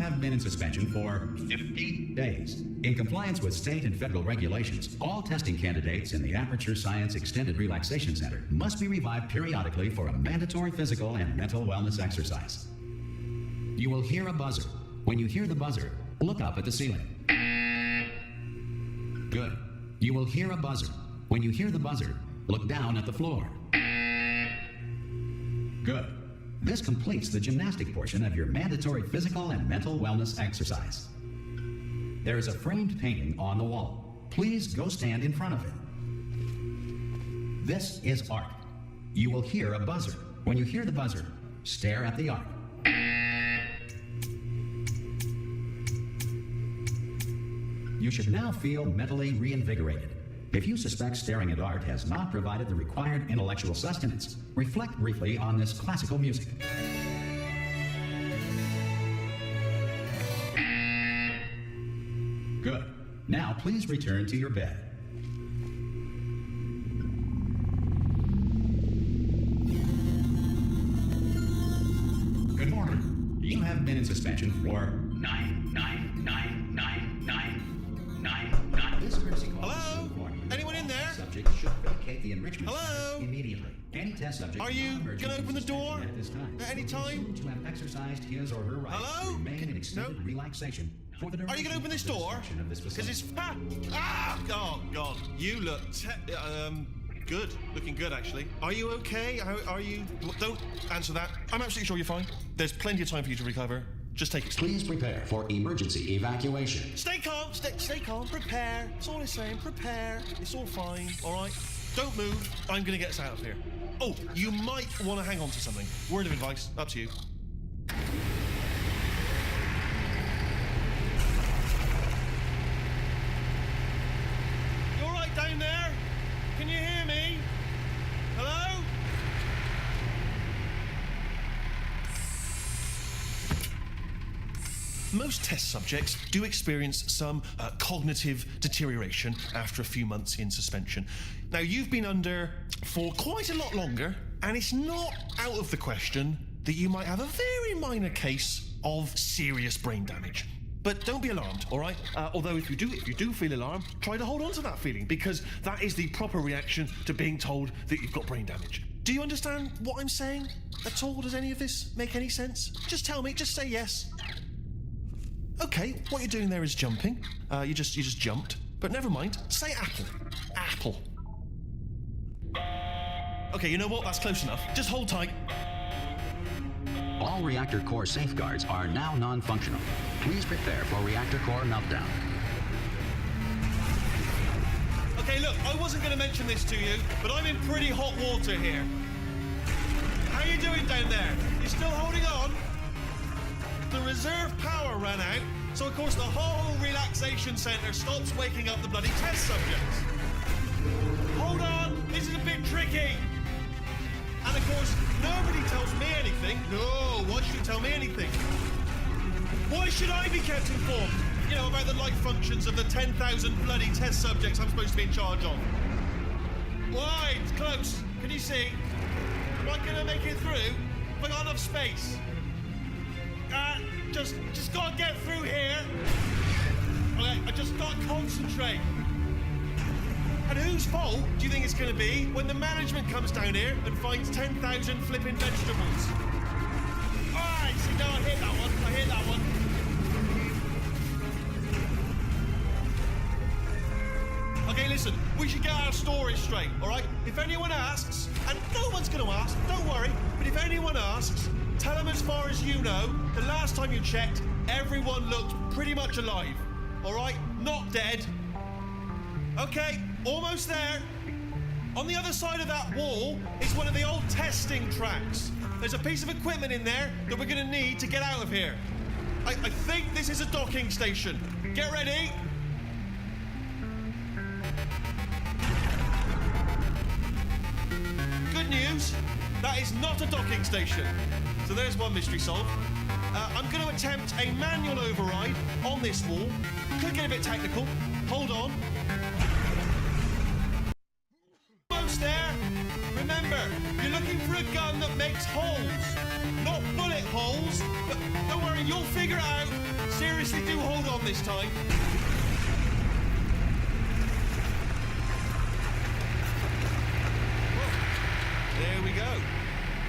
have been in suspension for 50 days. In compliance with state and federal regulations, all testing candidates in the Aperture Science Extended Relaxation Center must be revived periodically for a mandatory physical and mental wellness exercise. You will hear a buzzer. When you hear the buzzer, look up at the ceiling. Good. You will hear a buzzer. When you hear the buzzer, look down at the floor. Good. This completes the gymnastic portion of your mandatory physical and mental wellness exercise. There is a framed painting on the wall. Please go stand in front of it. This is art. You will hear a buzzer. When you hear the buzzer, stare at the art. You should now feel mentally reinvigorated. If you suspect staring at art has not provided the required intellectual sustenance, reflect briefly on this classical music. Good. Now please return to your bed. Good morning. You have been in suspension for 9999999. This courtesy call. Hello? Anyone in there? Subject should vacate the enrichment Hello? center immediately. Any test subject. Are you gonna open the door at this time? at any time? To have exercised his or her right Hello? to remain in extended No. relaxation for the duration Are you gonna open this door? of this Because facility. it's oh god, you look good, looking good actually. Are you okay? Are you? Don't answer that. I'm absolutely sure you're fine. There's plenty of time for you to recover. Just take it slow. Please prepare for emergency evacuation. Stay calm, stay calm. Prepare. That's all I'm saying. Prepare. It's all fine. All right. Don't move. I'm gonna get us out of here. Oh, you might want to hang on to something. Word of advice. Up to you. You all right down there? Can you hear me? Hello? Most test subjects do experience some cognitive deterioration after a few months in suspension. Now, you've been under for quite a lot longer, and it's not out of the question that you might have a very minor case of serious brain damage. But don't be alarmed, all right? Although if you do feel alarmed, try to hold on to that feeling, because that is the proper reaction to being told that you've got brain damage. Do you understand what I'm saying at all? Does any of this make any sense? Just tell me, just say yes. Okay, what you're doing there is jumping. You just jumped. But never mind. Say apple. Apple. Okay, you know what? That's close enough. Just hold tight. All reactor core safeguards are now non-functional. Please prepare for reactor core meltdown. Okay, look, I wasn't going to mention this to you, but I'm in pretty hot water here. How you doing down there? You still holding on? The reserve power ran out, so of course the whole relaxation centre stops waking up the bloody test subjects. Hold on, this is a bit tricky. And of course, nobody tells me anything. No, why should you tell me anything? Why should I be kept informed? You know, about the life functions of the 10,000 bloody test subjects I'm supposed to be in charge of. Why? It's close. Can you see? Am I gonna make it through? Have I got enough space? Just gotta get through here. Okay, I just gotta concentrate. And whose fault do you think it's gonna be when the management comes down here and finds 10,000 flipping vegetables? Alright, see, now I hit that one. Okay, listen, we should get our story straight, alright? If anyone asks, and no one's gonna ask, don't worry, but if anyone asks, tell them as far as you know, the last time you checked, everyone looked pretty much alive. All right? Not dead. Okay, almost there. On the other side of that wall is one of the old testing tracks. There's a piece of equipment in there that we're going to need to get out of here. I think this is a docking station. Get ready. Good news, that is not a docking station. So there's one mystery solved. I'm going to attempt a manual override on this wall. Could get a bit technical. Hold on. Almost there. Remember, you're looking for a gun that makes holes. Not bullet holes, but don't worry, you'll figure it out. seriously do hold on this time. There we go.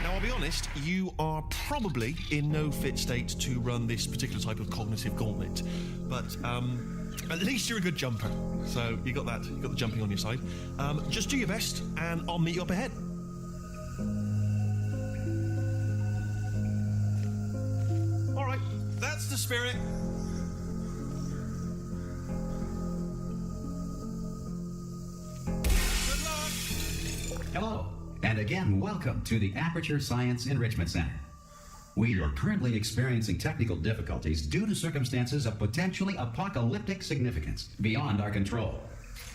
Now, I'll be honest, you are probably in no fit state to run this particular type of cognitive gauntlet. But at least you're a good jumper. So you got that. You got the jumping on your side. Just do your best, and I'll meet you up ahead. All right, that's the spirit. Good luck. Hello, and again, welcome to the Aperture Science Enrichment Center. We are currently experiencing technical difficulties due to circumstances of potentially apocalyptic significance beyond our control.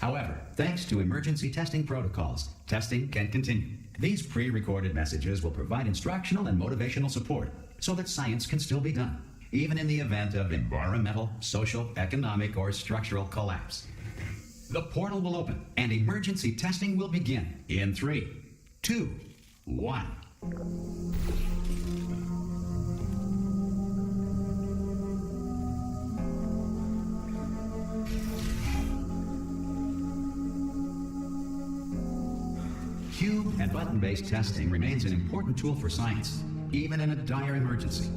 However, thanks to emergency testing protocols, testing can continue. These pre-recorded messages will provide instructional and motivational support so that science can still be done, even in the event of environmental, social, economic, or structural collapse. The portal will open and emergency testing will begin in 3, 2, 1. Cube and button-based testing remains an important tool for science, even in a dire emergency.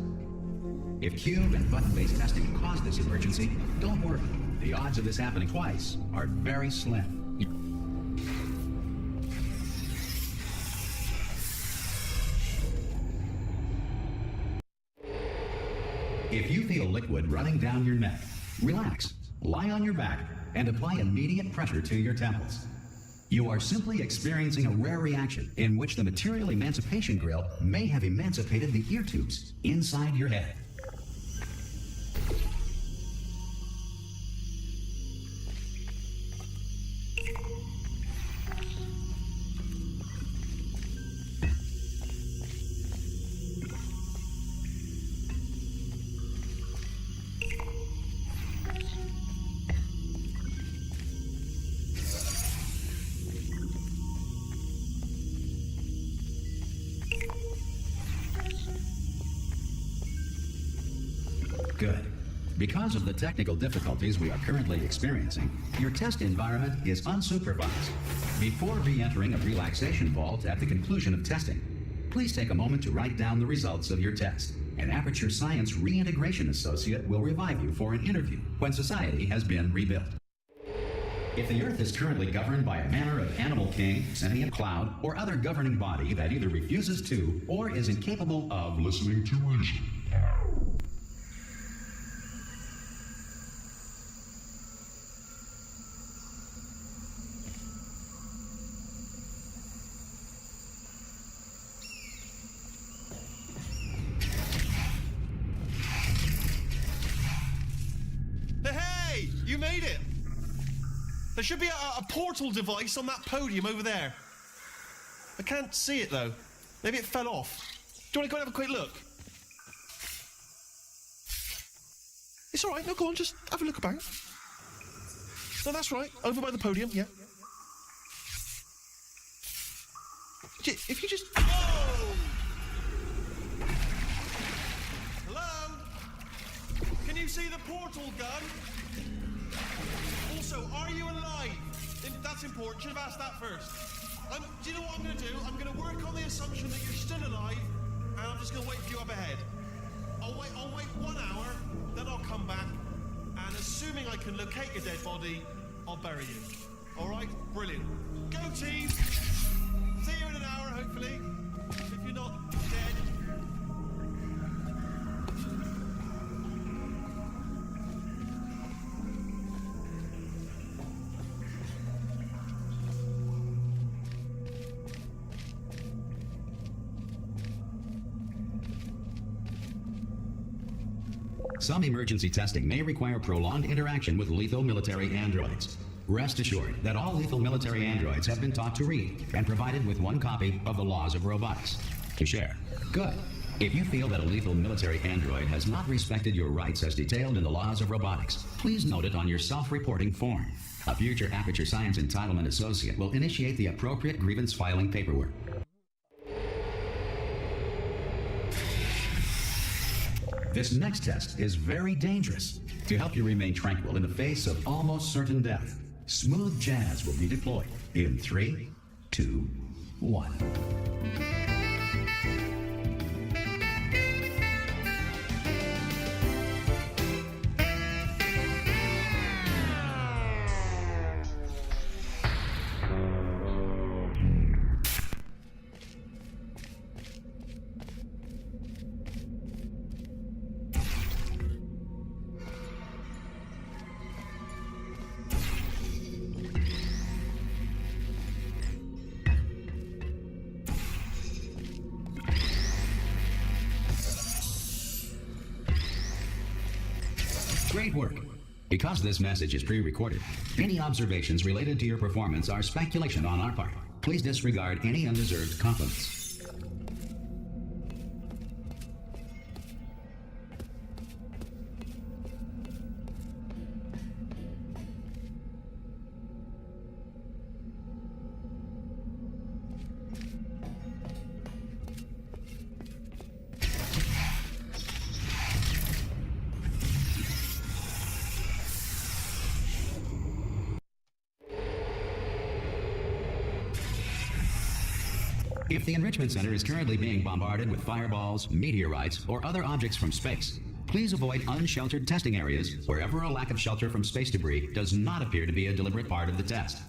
If cube and button-based testing caused this emergency, don't worry. The odds of this happening twice are very slim. If you feel liquid running down your neck, relax, lie on your back, and apply immediate pressure to your temples. You are simply experiencing a rare reaction in which the material emancipation grill may have emancipated the ear tubes inside your head. Good. Because of the technical difficulties we are currently experiencing, your test environment is unsupervised. Before re-entering a relaxation vault at the conclusion of testing, please take a moment to write down the results of your test. An Aperture Science Reintegration Associate will revive you for an interview when society has been rebuilt. If the Earth is currently governed by a manner of animal king, sentient cloud, or other governing body that either refuses to or is incapable of listening to reason, you made it! There should be a portal device on that podium over there. I can't see it, though. Maybe it fell off. Do you want to go and have a quick look? It's all right. No, go on. Just have a look about. No, that's right. Over by the podium, yeah. If you just... Oh! Hello? Can you see the portal gun? Also, are you alive? That's important. Should have asked that first. Do you know what I'm going to do? I'm going to work on the assumption that you're still alive, and I'm just going to wait for you up ahead. I'll wait 1 hour, then I'll come back, and assuming I can locate your dead body, I'll bury you. All right? Brilliant. Go, team! See you in an hour, hopefully. If you're not dead. Some emergency testing may require prolonged interaction with lethal military androids. Rest assured that all lethal military androids have been taught to read and provided with 1 copy of the Laws of Robotics to share. Good. If you feel that a lethal military android has not respected your rights as detailed in the Laws of Robotics, please note it on your self-reporting form. A future Aperture Science Entitlement Associate will initiate the appropriate grievance filing paperwork. This next test is very dangerous. To help you remain tranquil in the face of almost certain death, smooth jazz will be deployed in 3, 2, 1. Great work. Because this message is pre-recorded, any observations related to your performance are speculation on our part. Please disregard any undeserved compliments. If the Enrichment Center is currently being bombarded with fireballs, meteorites, or other objects from space, please avoid unsheltered testing areas wherever a lack of shelter from space debris does not appear to be a deliberate part of the test.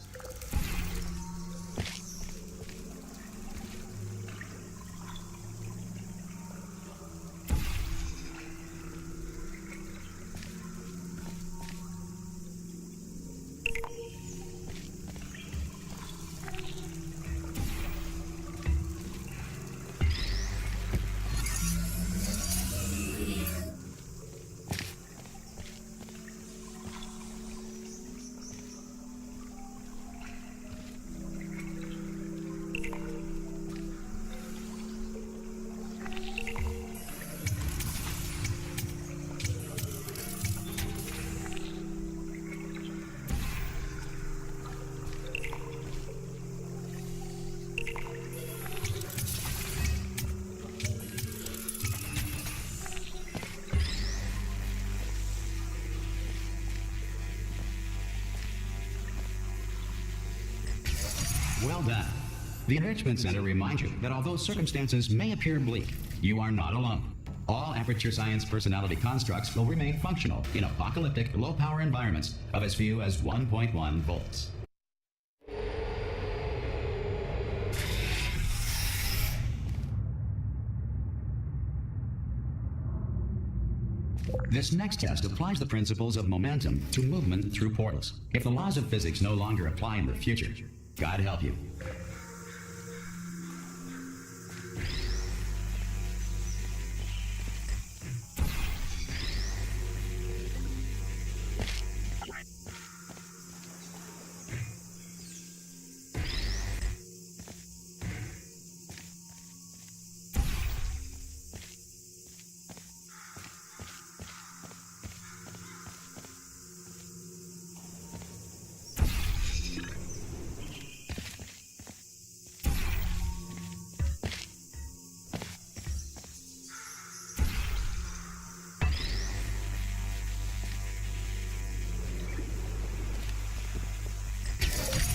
Well done. The Enrichment Center reminds you that although circumstances may appear bleak, you are not alone. All Aperture Science personality constructs will remain functional in apocalyptic, low-power environments of as few as 1.1 volts. This next test applies the principles of momentum to movement through portals. If the laws of physics no longer apply in the future, God help you.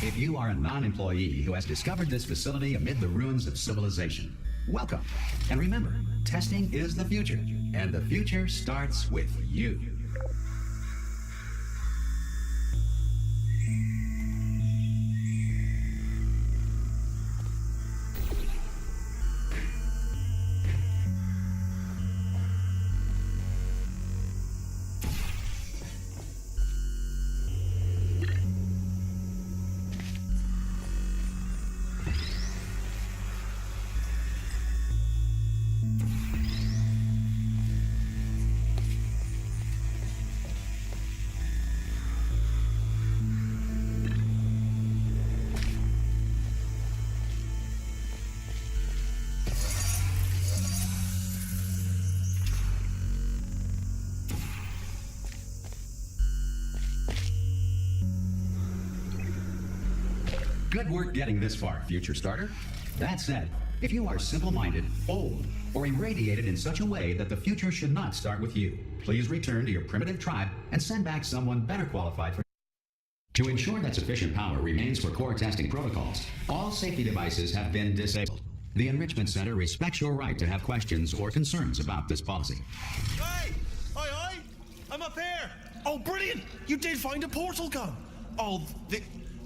If you are a non-employee who has discovered this facility amid the ruins of civilization, welcome. And remember, testing is the future, and the future starts with you. Good work getting this far, future starter. That said, if you are simple-minded, old, or irradiated in such a way that the future should not start with you. Please return to your primitive tribe and send back someone better qualified for. To ensure that sufficient power remains for core testing protocols, all safety devices have been disabled. The Enrichment Center respects your right to have questions or concerns about this policy. Hey! Aye! I'm up here! Oh, brilliant! You did find a portal gun! Oh, do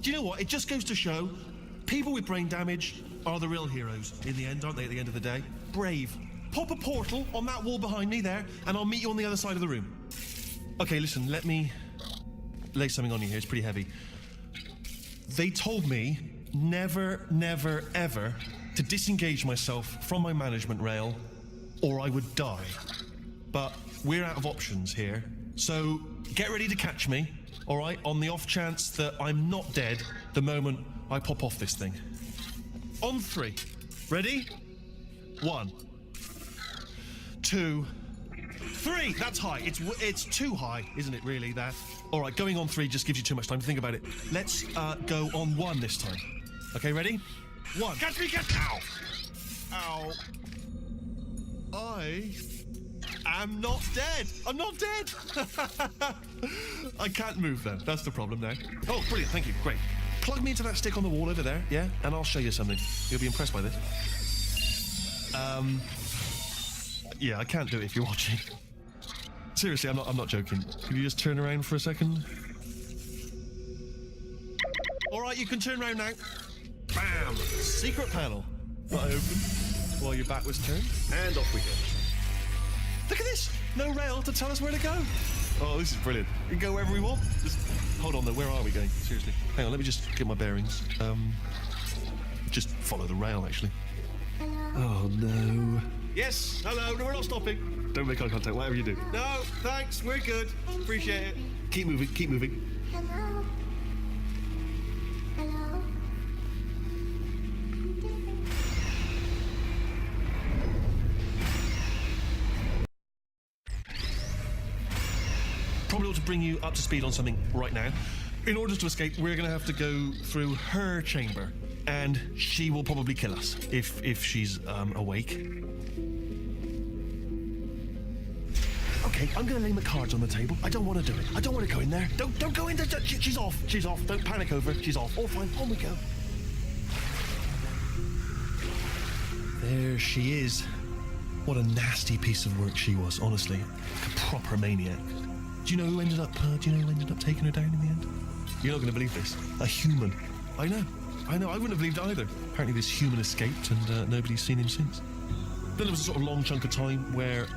you know what? It just goes to show people with brain damage are the real heroes in the end, aren't they, at the end of the day? Brave. Pop a portal on that wall behind me there, and I'll meet you on the other side of the room. Okay, listen, let me lay something on you here. It's pretty heavy. They told me never, never, ever to disengage myself from my management rail, or I would die. But we're out of options here, so get ready to catch me, all right, on the off chance that I'm not dead the moment I pop off this thing. On 3. Ready? 1, 2, 3. That's high. It's too high, isn't it, really, that? All right, going on 3 just gives you too much time to think about it. Let's go on 1 this time. Okay, ready? 1. Catch me, catch me! Ow. Ow. I am not dead. I'm not dead. I can't move then. That's the problem now. Oh, brilliant. Thank you. Great. Plug me into that stick on the wall over there, yeah? And I'll show you something. You'll be impressed by this. Yeah, I can't do it if you're watching. Seriously, I'm not joking. Can you just turn around for a second? All right, you can turn around now. Bam! Secret panel. That I opened while your back was turned. And off we go. Look at this! No rail to tell us where to go. Oh, this is brilliant. We can go wherever we want. Just hold on though, where are we going? Seriously. Hang on, let me just get my bearings. Just follow the rail, actually. Oh, no. Yes, hello, no, we're not stopping. Don't make eye contact, whatever you do. No, thanks, we're good. Appreciate it. Keep moving, keep moving. Hello? Hello? Probably ought to bring you up to speed on something right now. In order to escape, we're going to have to go through her chamber, and she will probably kill us if she's awake. Okay, I'm going to lay my cards on the table. I don't want to do it. I don't want to go in there. Don't go in there. She's off. She's off. Don't panic over. She's off. All fine. On we go. There she is. What a nasty piece of work she was, honestly. Like a proper maniac. Do you know who ended up taking her down in the end? You're not going to believe this. A human. I know. I wouldn't have believed it either. Apparently this human escaped and nobody's seen him since. Then there was a sort of long chunk of time where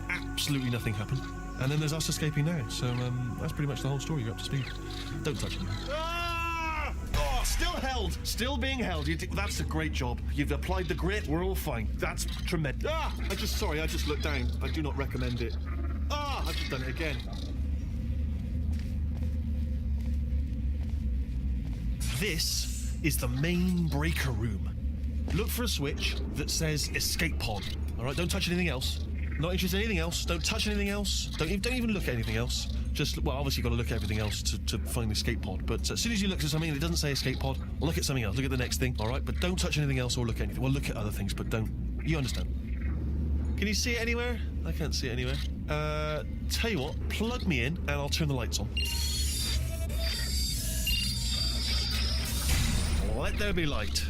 absolutely nothing happened. And then there's us escaping now. So that's pretty much the whole story. You're up to speed. Don't touch me. Ah! Oh, still held. Still being held. That's a great job. You've applied the grit. We're all fine. That's tremendous. Ah! I just looked down. I do not recommend it. Ah! I've just done it again. This is the main breaker room. Look for a switch that says escape pod. All right, don't touch anything else. Not interested in anything else. Don't touch anything else. Don't even look at anything else. Just, well, obviously you've got to look at everything else to find the escape pod. But as soon as you look at something and it doesn't say escape pod, look at something else. Look at the next thing, all right? But don't touch anything else or look at anything. Well, look at other things, but don't. You understand? Can you see it anywhere? I can't see it anywhere. Tell you what, plug me in and I'll turn the lights on. Let there be light.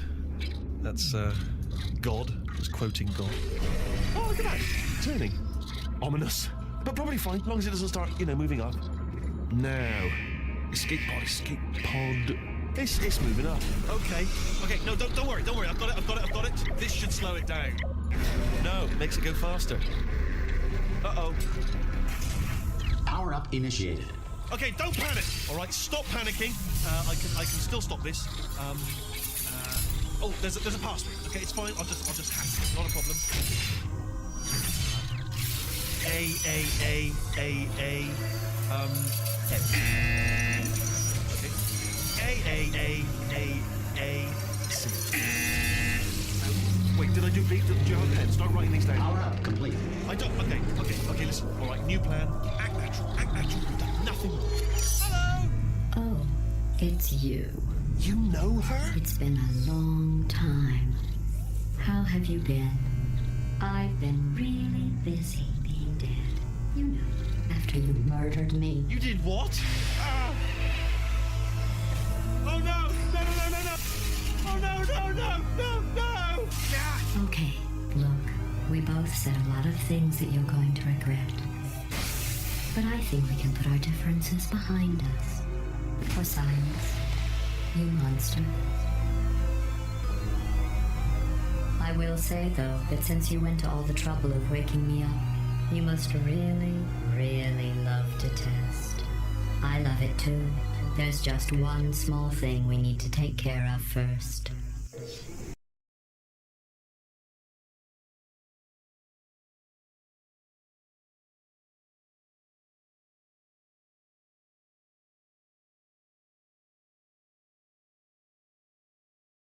That's, God. Just quoting God. Oh, look at that. Turning. Ominous. But probably fine, as long as it doesn't start, moving up. Now. Escape pod. It's moving up. Okay, no, don't worry. I've got it. This should slow it down. No, it makes it go faster. Uh-oh. Power up initiated. Okay, don't panic. All right, stop panicking. I can still stop this. Oh, there's a password. Okay, it's fine. I'll just hack it. Not a problem. A. Okay. A. C. Wait, did you have a pen? Start writing these down. Power up complete. I don't. Okay. Listen. All right, new plan. Act natural. You've done nothing wrong. Hello. Oh, it's you. You know her? It's been a long time. How have you been? I've been really busy being dead. You know, after you murdered me. You did what? Ah. Oh no! No, no, no, no, no! Oh no, no, no, no, no! Yeah. Okay, look, we both said a lot of things that you're going to regret. But I think we can put our differences behind us. For silence, you monster. I will say, though, that since you went to all the trouble of waking me up, you must really, really love to test. I love it too. There's just one small thing we need to take care of first.